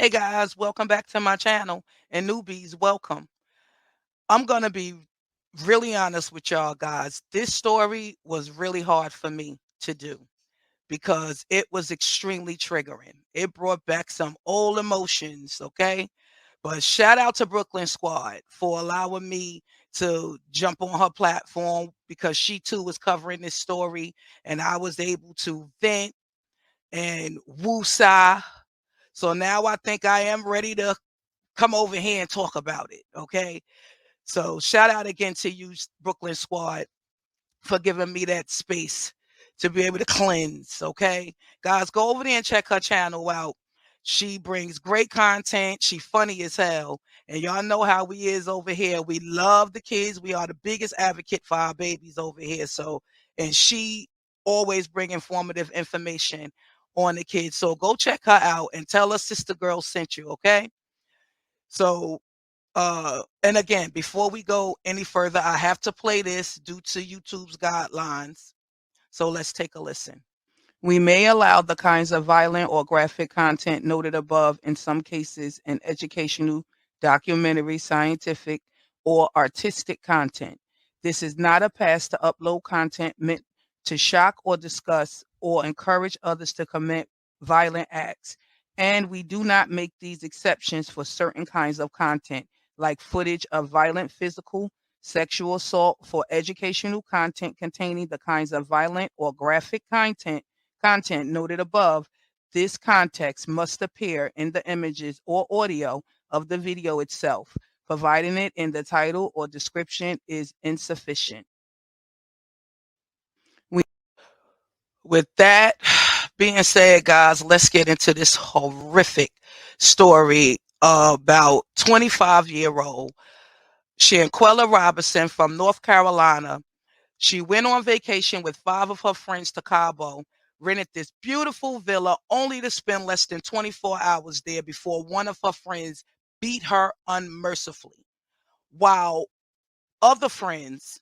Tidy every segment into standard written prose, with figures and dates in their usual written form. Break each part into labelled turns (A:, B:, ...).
A: Hey guys, welcome back to my channel. And newbies, welcome. I'm going to be really honest with y'all guys. This story was really hard for me to do because it was extremely triggering. It brought back some old emotions, okay? But shout out to Brooklyn Squad for allowing me to jump on her platform because she too was covering this story and I was able to vent and woosah. So now I think I am ready to come over here and talk about it. Okay. So shout out again to you, Brooklyn Squad, for giving me that space to be able to cleanse. Okay. Guys, go over there and check her channel out. She brings great content. She funny as hell. And y'all know how we is over here. We love the kids. We are the biggest advocate for our babies over here. So, and she always bring informative information on the kids. So go check her out and tell her sister girl sent you. Okay. So and again, before we go any further, I have to play this due to YouTube's guidelines. So let's take a listen. We may allow the kinds of violent or graphic content noted above in some cases in educational, documentary, scientific, or artistic content. This is not a pass to upload content meant to shock or disgust or encourage others to commit violent acts. And we do not make these exceptions for certain kinds of content, like footage of violent physical, sexual assault for educational content containing the kinds of violent or graphic content noted above. This context must appear in the images or audio of the video itself. Providing it in the title or description is insufficient. We, with that being said, guys, let's get into this horrific story about 25-year-old Shanquella Robinson from North Carolina. She went on vacation with 5 of her friends to Cabo, rented this beautiful villa only to spend less than 24 hours there before one of her friends beat her unmercifully. While other friends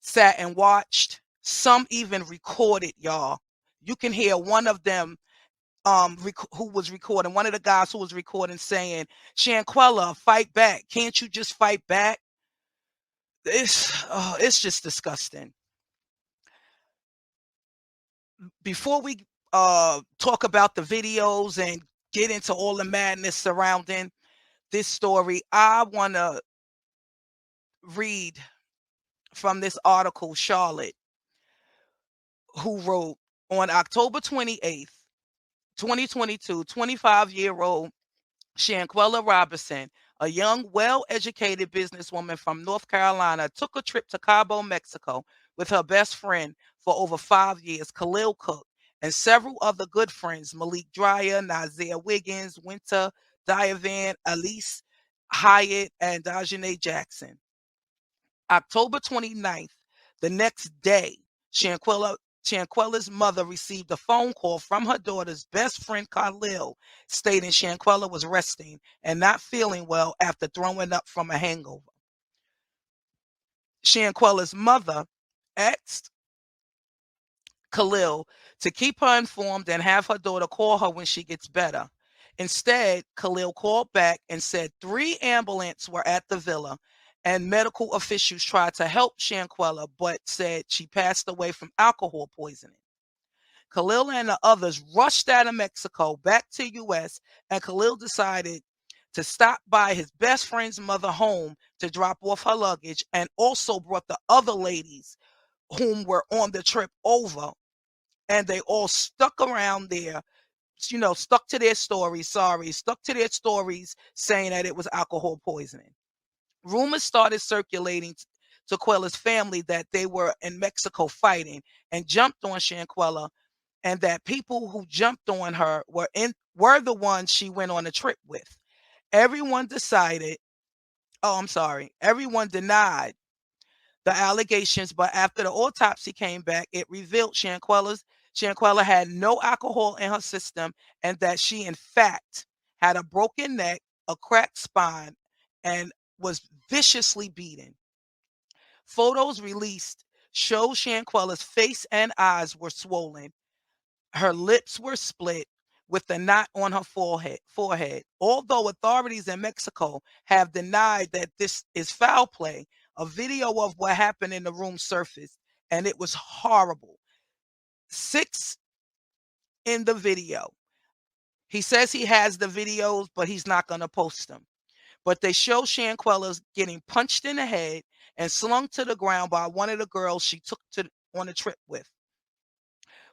A: sat and watched, some even recorded, y'all. You can hear one of them who was recording, one of the guys who was recording saying, "Shanquella, fight back. Can't you just fight back?" It's just disgusting. Before we talk about the videos and get into all the madness surrounding this story, I want to read from this article, Charlotte, who wrote on October 28th, 2022, 25-year-old Shanquella Robinson, a young, well educated businesswoman from North Carolina, took a trip to Cabo, Mexico with her best friend for over 5 years, Khalil Cook, and several other good friends, Malik Dreyer, Nazir Wiggins, Winter Diavan, Elise Hyatt, and Dajane Jackson. October 29th, the next day, Shanquella's mother received a phone call from her daughter's best friend Khalil stating Shanquella was resting and not feeling well after throwing up from a hangover. Shanquella's mother asked Khalil to keep her informed and have her daughter call her when she gets better. Instead, Khalil called back and said 3 ambulances were at the villa and medical officials tried to help Shanquella but said she passed away from alcohol poisoning. Khalil and the others rushed out of Mexico back to US, and Khalil decided to stop by his best friend's mother home to drop off her luggage and also brought the other ladies whom were on the trip over, and they all stuck around there, stuck to their stories, stuck to their stories saying that it was alcohol poisoning. Rumors started circulating to Quella's family that they were in Mexico fighting and jumped on Shanquella, and that people who jumped on her were the ones she went on a trip with. Everyone decided, oh, I'm sorry, everyone denied the allegations, but after the autopsy came back, it revealed Shanquella had no alcohol in her system and that she, in fact, had a broken neck, a cracked spine, and was viciously beaten. Photos released show Shanquella's face and eyes were swollen. Her lips were split, with a knot on her forehead. Although authorities in Mexico have denied that this is foul play, a video of what happened in the room surfaced, and it was horrible. 6 in the video. He says he has the videos, but he's not going to post them. But they show Shanquella getting punched in the head and slung to the ground by one of the girls she took on a trip with,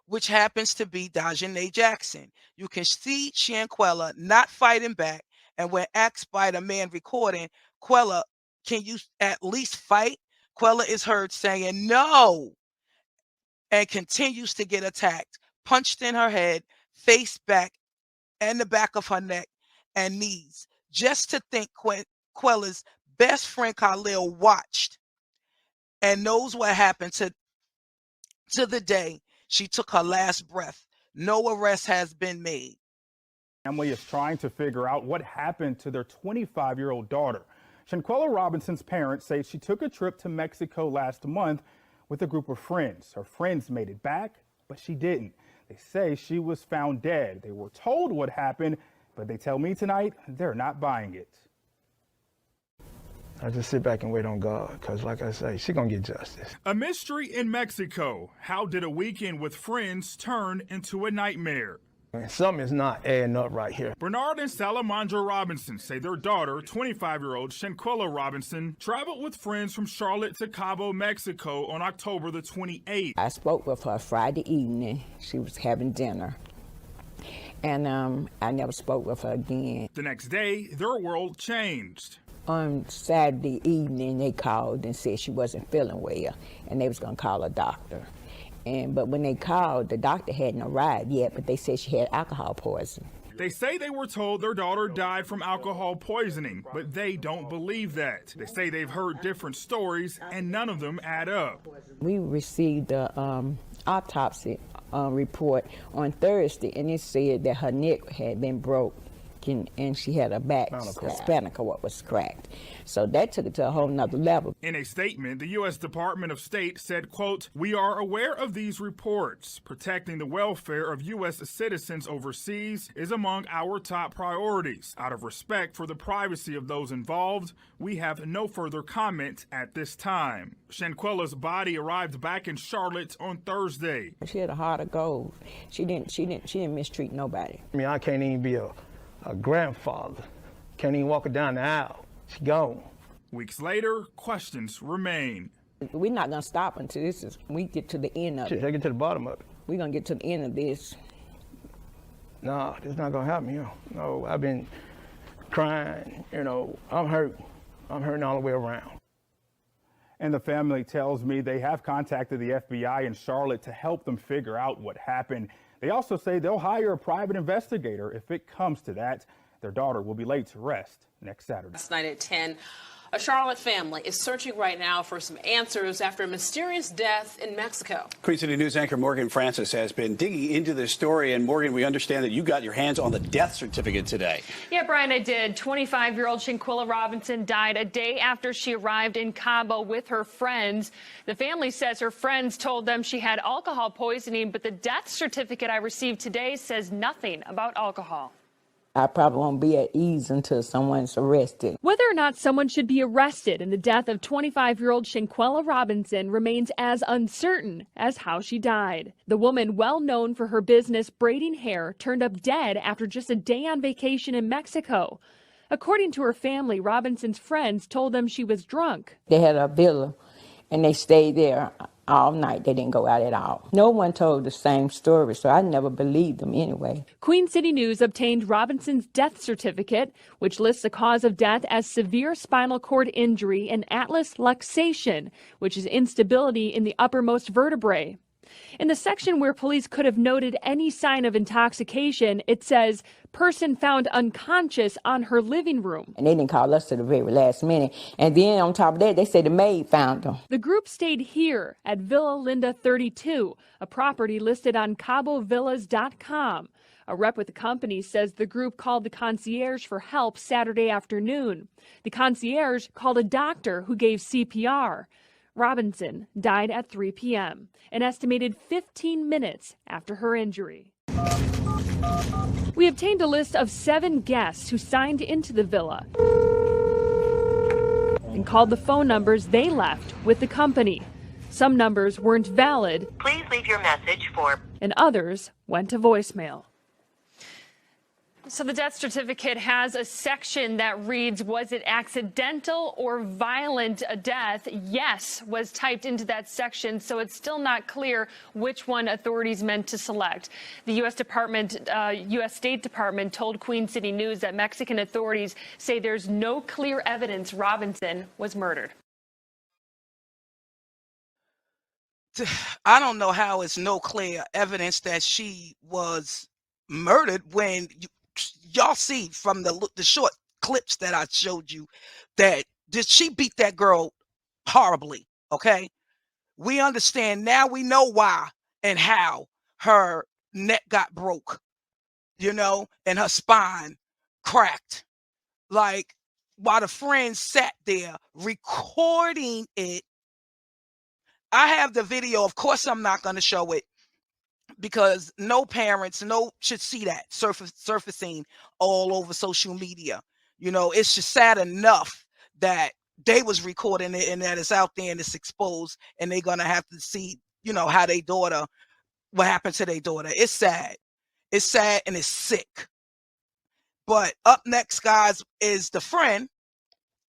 A: which happens to be Dajanay Jackson. You can see Shanquella not fighting back, and when asked by the man recording, Quella, can you at least fight? Quella is heard saying no and continues to get attacked, punched in her head, face back, and the back of her neck and knees. Just to think Quella's best friend Khalil watched and knows what happened to the day she took her last breath. No arrest has been made.
B: Family is trying to figure out what happened to their 25-year-old daughter. Shanquella Robinson's parents say she took a trip to Mexico last month with a group of friends. Her friends made it back, but she didn't. They say she was found dead. They were told what happened, but they tell me tonight they're not buying it.
C: I just sit back and wait on God, because like I say, she's going to get justice.
B: A mystery in Mexico. How did a weekend with friends turn into a nightmare?
C: Something is not adding up right here.
B: Bernard and Salamandra Robinson say their daughter, 25-year-old Shanquella Robinson, traveled with friends from Charlotte to Cabo, Mexico on October the 28th.
D: I spoke with her Friday evening. She was having dinner. And I never spoke with her again.
B: The next day, their world changed.
D: On Saturday evening, they called and said she wasn't feeling well, and they was going to call a doctor. But when they called, the doctor hadn't arrived yet, but they said she had alcohol poisoning.
B: They say they were told their daughter died from alcohol poisoning, but they don't believe that. They say they've heard different stories, and none of them add up.
D: We received the autopsy report on Thursday, and it said that her neck had been broke, and she had a back spinal cord was cracked. So that took it to a whole nother level.
B: In a statement, the U.S. Department of State said, quote, "We are aware of these reports. Protecting the welfare of U.S. citizens overseas is among our top priorities. Out of respect for the privacy of those involved, we have no further comment at this time." Shanquella's body arrived back in Charlotte on Thursday.
D: She had a heart of gold. She didn't mistreat nobody.
C: I mean, I can't even be a grandfather. Can't even walk her down the aisle. She gone.
B: Weeks later, questions remain.
D: We're not going to stop until we get to the end of it.
C: I get to the bottom of it.
D: We're going to get to the end of this.
C: No, this is not going to happen, you know. No, I've been crying, you know. I'm hurt. I'm hurting all the way around.
B: And the family tells me they have contacted the FBI in Charlotte to help them figure out what happened. They also say they'll hire a private investigator if it comes to that. Their daughter will be laid to rest next Saturday.
E: Last night at 10, a Charlotte family is searching right now for some answers after a mysterious death in Mexico.
F: Queen City News anchor Morgan Francis has been digging into this story. And Morgan, we understand that you got your hands on the death certificate today.
G: Yeah, Brian, I did. 25-year-old Shanquella Robinson died a day after she arrived in Cabo with her friends. The family says her friends told them she had alcohol poisoning, but the death certificate I received today says nothing about alcohol.
D: I probably won't be at ease until someone's arrested.
G: Whether or not someone should be arrested in the death of 25-year-old Shanquella Robinson remains as uncertain as how she died. The woman, well known for her business braiding hair, turned up dead after just a day on vacation in Mexico. According to her family, Robinson's friends told them she was drunk.
D: They had a villa, and they stayed there all night. They didn't go out at all. No one told the same story, so I never believed them anyway.
G: Queen City News obtained Robinson's death certificate, which lists the cause of death as severe spinal cord injury and atlas luxation, which is instability in the uppermost vertebrae. In the section where police could have noted any sign of intoxication, it says, person found unconscious on her living room.
D: And they didn't call us to the very last minute. And then on top of that, they say the maid found them.
G: The group stayed here at Villa Linda 32, a property listed on CaboVillas.com. A rep with the company says the group called the concierge for help Saturday afternoon. The concierge called a doctor who gave CPR. Robinson died at 3 p.m., an estimated 15 minutes after her injury. We obtained a list of 7 guests who signed into the villa and called the phone numbers they left with the company. Some numbers weren't valid.
H: Please leave your message for...
G: And others went to voicemail.
I: So the death certificate has a section that reads, was it accidental or violent death? Yes was typed into that section, so it's still not clear which one authorities meant to select. The U.S. State Department told Queen City News that Mexican authorities say there's no clear evidence Robinson was murdered.
A: I don't know how it's no clear evidence that she was murdered when y'all see from the short clips that I showed you that she beat that girl horribly. Okay, we understand now. We know why and how her neck got broke, and her spine cracked. Like, while the friends sat there recording it. I have the video. Of course, I'm not going to show it because no parents should see that surfacing all over social media. It's just sad enough that they was recording it and that it's out there and it's exposed, and they're going to have to see, how what happened to their daughter. It's sad. It's sad and it's sick. But up next, guys, is the friend.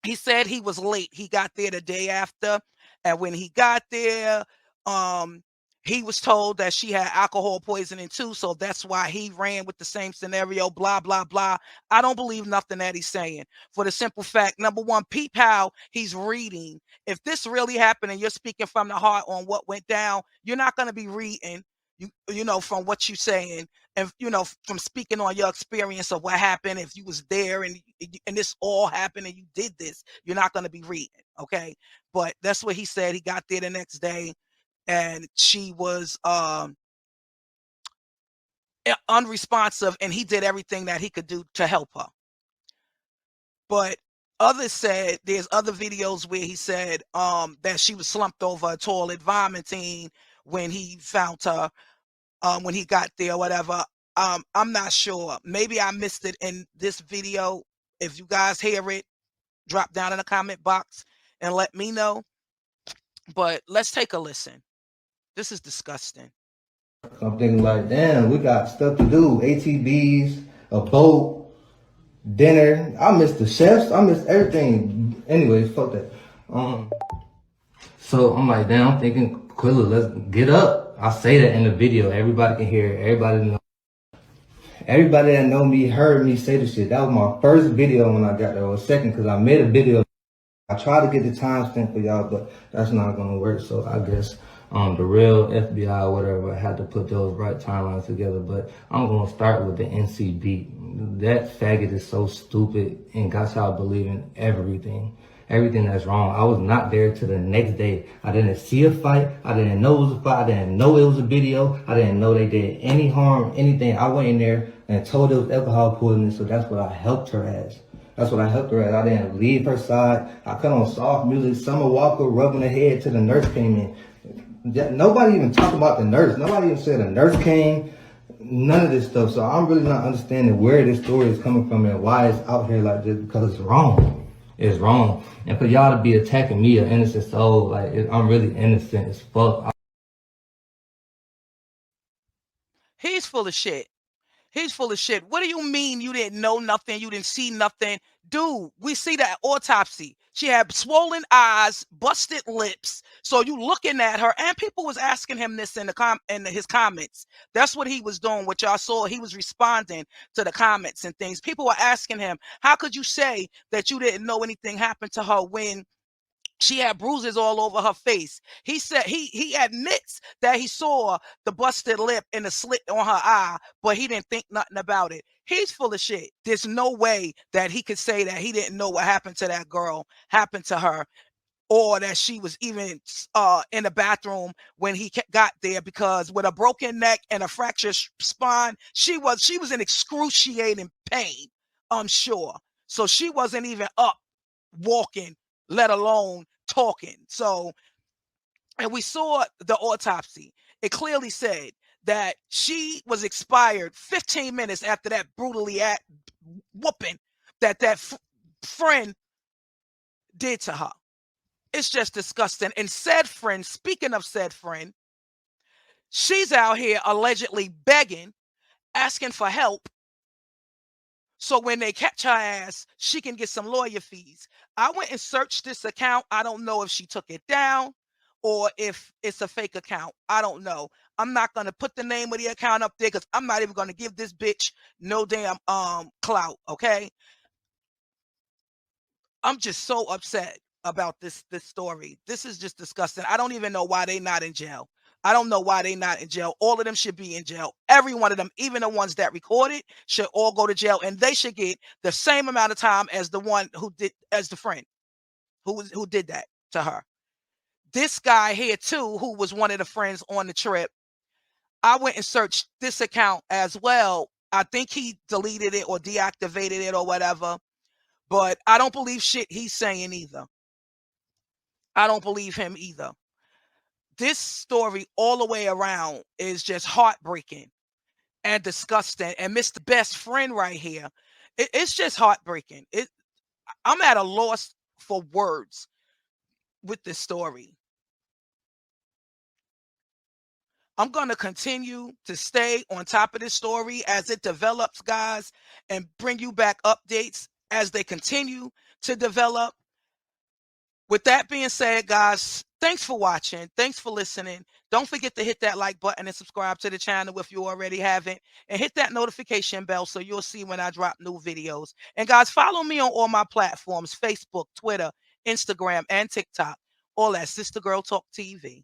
A: He said he was late. He got there the day after. And when he got there, he was told that she had alcohol poisoning too. So that's why he ran with the same scenario, blah, blah, blah. I don't believe nothing that he's saying for the simple fact, number one, peep how he's reading. If this really happened and you're speaking from the heart on what went down, you're not going to be reading, from what you're saying and, from speaking on your experience of what happened. If you was there and this all happened and you did this, you're not going to be reading. Okay. But that's what he said. He got there the next day and she was unresponsive, and he did everything that he could do to help her. But others said there's other videos where he said that she was slumped over a toilet vomiting when he found her, when he got there, whatever. I'm not sure. Maybe I missed it in this video. If you guys hear it, drop down in the comment box and let me know. But let's take a listen. This is disgusting.
J: I'm thinking like, damn, we got stuff to do. ATVs, a boat, dinner. I miss the chefs. I miss everything. Anyways, fuck that. So I'm like, damn, I'm thinking, Quilla, let's get up. I say that in the video. Everybody can hear it. Everybody know. Everybody that know me heard me say the shit. That was my first video when I got there, or second, because I made a video. I tried to get the timestamp for y'all, but that's not gonna work. So I guess the real FBI or whatever had to put those right timelines together. But I'm gonna start with the NCB. That faggot is so stupid and got y'all believing everything that's wrong. I was not there till the next day. I didn't see a fight. I didn't know it was a fight. I didn't know it was a video. I didn't know they did any harm, anything. I went in there and told it was alcohol poisoning, so that's what I helped her as. That's what I helped her as. I didn't leave her side. I cut on soft music. Summer Walker rubbing her head till the nurse came in. Nobody even talked about the nurse. Nobody even said a nurse came. None of this stuff. So I'm really not understanding where this story is coming from and why it's out here like this, because it's wrong. It's wrong. And for y'all to be attacking me, an innocent soul, like, I'm really innocent as fuck.
A: He's full of shit. He's full of shit. What do you mean you didn't know nothing? You didn't see nothing? Dude, we see that autopsy. She had swollen eyes, busted lips. So you looking at her, and people was asking him this in his comments. That's what he was doing. What y'all saw, he was responding to the comments and things. People were asking him, how could you say that you didn't know anything happened to her when she had bruises all over her face? He said he admits that he saw the busted lip and the slit on her eye, but he didn't think nothing about it. He's full of shit. There's no way that he could say that he didn't know what happened to that girl, happened to her, or that she was even in the bathroom when he got there, because with a broken neck and a fractured spine, she was in excruciating pain, I'm sure. So she wasn't even up walking, let alone talking. So, and we saw the autopsy. It clearly said that she was expired 15 minutes after that brutally whooping that friend did to her. It's just disgusting. And said friend, speaking of said friend, she's out here allegedly begging, asking for help. So when they catch her ass, she can get some lawyer fees. I went and searched this account. I don't know if she took it down or if it's a fake account. I don't know. I'm not going to put the name of the account up there because I'm not even going to give this bitch no damn clout, okay? I'm just so upset about this story. This is just disgusting. I don't even know why they not in jail. I don't know why they not in jail. All of them should be in jail. Every one of them, even the ones that recorded, should all go to jail, and they should get the same amount of time as the one who did, as the friend who did that to her. This guy here too, who was one of the friends on the trip, I went and searched this account as well. I think he deleted it or deactivated it or whatever. But I don't believe shit he's saying either. I don't believe him either. This story all the way around is just heartbreaking and disgusting. And Mr. Best Friend right here, it's just heartbreaking. I'm at a loss for words with this story. I'm going to continue to stay on top of this story as it develops, guys, and bring you back updates as they continue to develop. With that being said, guys, thanks for watching. Thanks for listening. Don't forget to hit that like button and subscribe to the channel if you already haven't. And hit that notification bell so you'll see when I drop new videos. And guys, follow me on all my platforms, Facebook, Twitter, Instagram, and TikTok. All at Sister Girl Talk TV.